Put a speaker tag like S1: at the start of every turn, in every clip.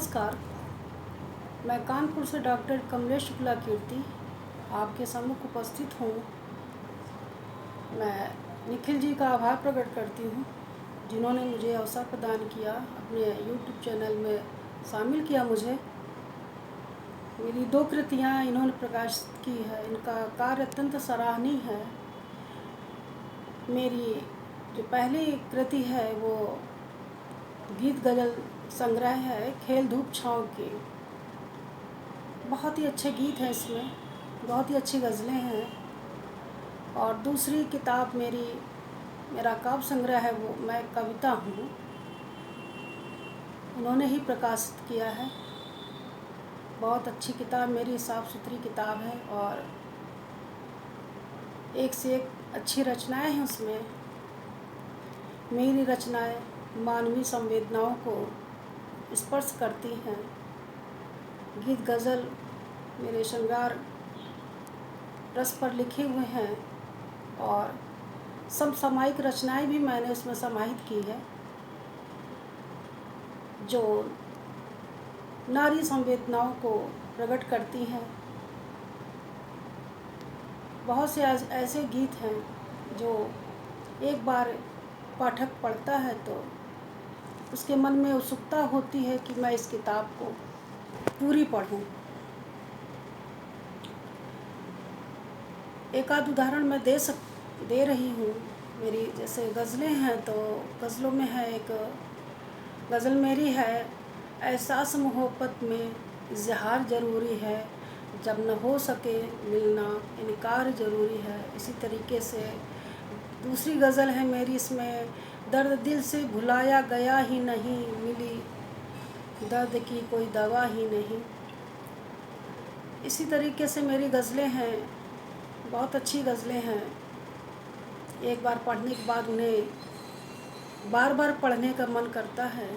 S1: नमस्कार। मैं कानपुर से डॉक्टर कमलेश शुक्ला कीर्ति आपके सम्मुख उपस्थित हूँ। मैं निखिल जी का आभार प्रकट करती हूँ जिन्होंने मुझे अवसर प्रदान किया, अपने यूट्यूब चैनल में शामिल किया मुझे। मेरी 2 कृतियाँ इन्होंने प्रकाशित की है। इनका कार्य अत्यंत सराहनीय है। मेरी जो पहली कृति है वो गीत गज़ल संग्रह है खेल धूप छाँव के। बहुत ही अच्छे गीत हैं इसमें, बहुत ही अच्छी गज़लें हैं। और दूसरी किताब मेरा काव्य संग्रह है, वो मैं कविता हूँ, उन्होंने ही प्रकाशित किया है। बहुत अच्छी किताब, मेरी साफ़ सुथरी किताब है और एक से एक अच्छी रचनाएं हैं उसमें। मेरी रचनाएं मानवीय संवेदनाओं को स्पर्श करती हैं। गीत गज़ल मेरे श्रृंगार रस पर लिखे हुए हैं और समसामयिक रचनाएं भी मैंने उसमें समाहित की है जो नारी संवेदनाओं को प्रकट करती हैं। बहुत से ऐसे गीत हैं जो एक बार पाठक पढ़ता है तो उसके मन में उत्सुकता होती है कि मैं इस किताब को पूरी पढूं। एक आध उदाहरण मैं दे रही हूँ। मेरी जैसे गज़लें हैं तो गज़लों में है एक गज़ल मेरी है, एहसास मोहब्बत में इज़हार ज़रूरी है, जब न हो सके मिलना इनकार ज़रूरी है। इसी तरीके से दूसरी गज़ल है मेरी, इसमें दर्द दिल से भुलाया गया ही नहीं, मिली दर्द की कोई दवा ही नहीं। इसी तरीके से मेरी गज़लें हैं, बहुत अच्छी गज़लें हैं। एक बार पढ़ने के बाद उन्हें बार बार पढ़ने का मन करता है।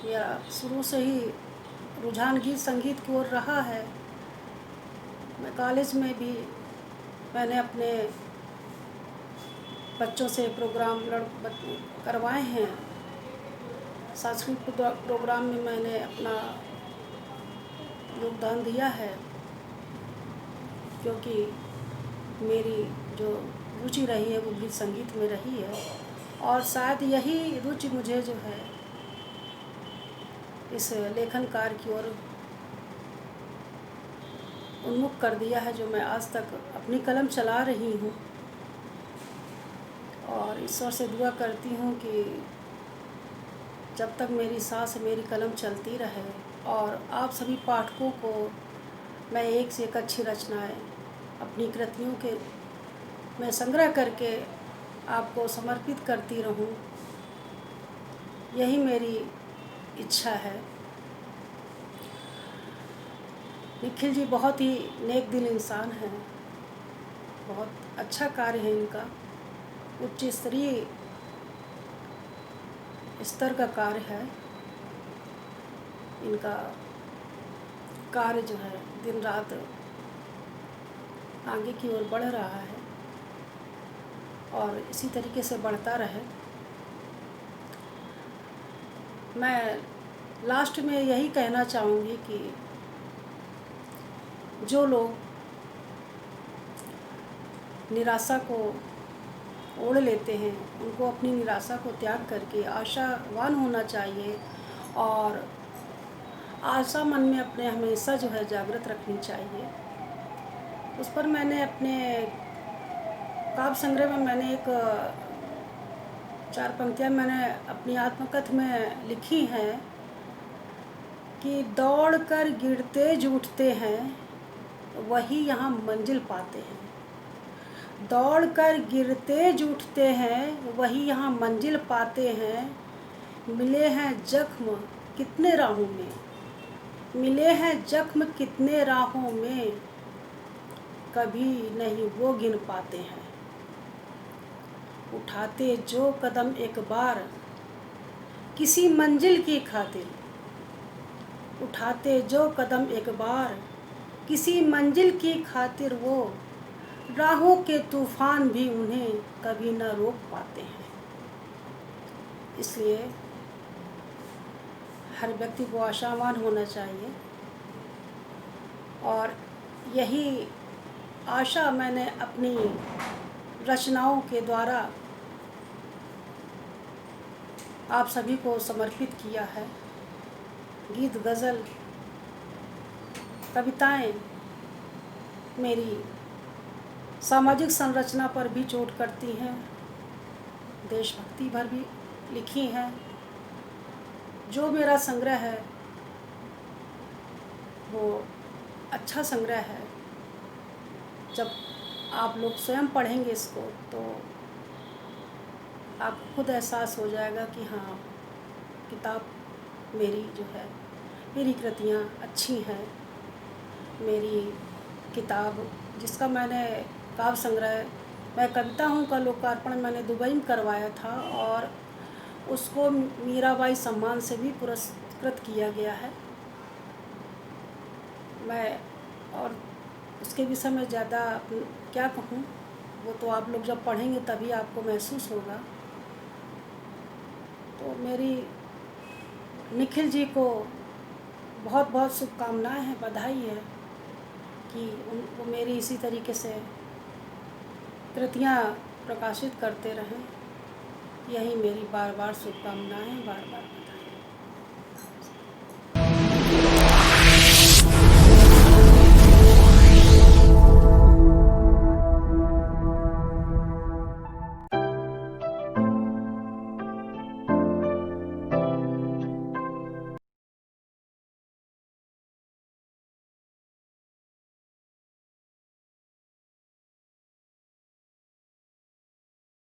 S1: मेरा शुरू से ही रुझान गीत संगीत की ओर रहा है। मैं कॉलेज में भी मैंने अपने बच्चों से प्रोग्राम करवाए हैं। सांस्कृतिक प्रोग्राम में मैंने अपना योगदान दिया है, क्योंकि मेरी जो रुचि रही है वो गीत संगीत में रही है और शायद यही रुचि मुझे जो है इस लेखन कार्य की ओर उन्मुख कर दिया है, जो मैं आज तक अपनी कलम चला रही हूँ। और ईश्वर से दुआ करती हूँ कि जब तक मेरी सांस मेरी कलम चलती रहे और आप सभी पाठकों को मैं एक से एक अच्छी रचनाएं अपनी कृतियों के मैं संग्रह करके आपको समर्पित करती रहूं, यही मेरी इच्छा है। निखिल जी बहुत ही नेक दिल इंसान हैं, बहुत अच्छा कार्य है इनका, उच्च स्तरीय स्तर का कार्य है इनका। कार्य जो है दिन रात आगे की ओर बढ़ रहा है और इसी तरीके से बढ़ता रहे। मैं लास्ट में यही कहना चाहूँगी कि जो लोग निराशा को ओढ़ लेते हैं उनको अपनी निराशा को त्याग करके आशावान होना चाहिए और आशा मन में अपने हमेशा जो है जागृत रखनी चाहिए। उस पर मैंने अपने काव्य संग्रह में मैंने एक 4 पंक्तियाँ मैंने अपनी आत्मकथ में लिखी हैं कि दौड़ कर गिरते जूटते हैं वही यहाँ मंजिल पाते हैं। दौड़ कर गिरते जूटते हैं वही यहाँ मंजिल पाते हैं। मिले हैं जख्म कितने राहों में, मिले हैं जख्म कितने राहों में, कभी नहीं वो गिन पाते हैं। उठाते जो कदम एक बार किसी मंजिल की खातिर, उठाते जो कदम एक बार किसी मंजिल की खातिर, वो राहों के तूफान भी उन्हें कभी न रोक पाते हैं। इसलिए हर व्यक्ति को आशावान होना चाहिए। और यही आशा मैंने अपनी रचनाओं के द्वारा आप सभी को समर्पित किया है। गीत, गज़ल, कविताएं मेरी सामाजिक संरचना पर भी चोट करती हैं, देशभक्ति भर भी लिखी हैं। जो मेरा संग्रह है वो अच्छा संग्रह है। जब आप लोग स्वयं पढ़ेंगे इसको तो आपको खुद एहसास हो जाएगा कि हाँ, किताब मेरी जो है, मेरी कृतियाँ अच्छी हैं। मेरी किताब जिसका मैंने काव्य संग्रह मैं कविता हूँ का लोकार्पण मैंने दुबई में करवाया था और उसको मीराबाई सम्मान से भी पुरस्कृत किया गया है। मैं और उसके विषय में ज़्यादा क्या कहूँ, वो तो आप लोग जब पढ़ेंगे तभी आपको महसूस होगा। तो मेरी निखिल जी को बहुत बहुत शुभकामनाएं हैं, बधाई है कि वो मेरी इसी तरीके से कृतियाँ प्रकाशित करते रहें। यही मेरी बार बार शुभकामनाएं, बार बार।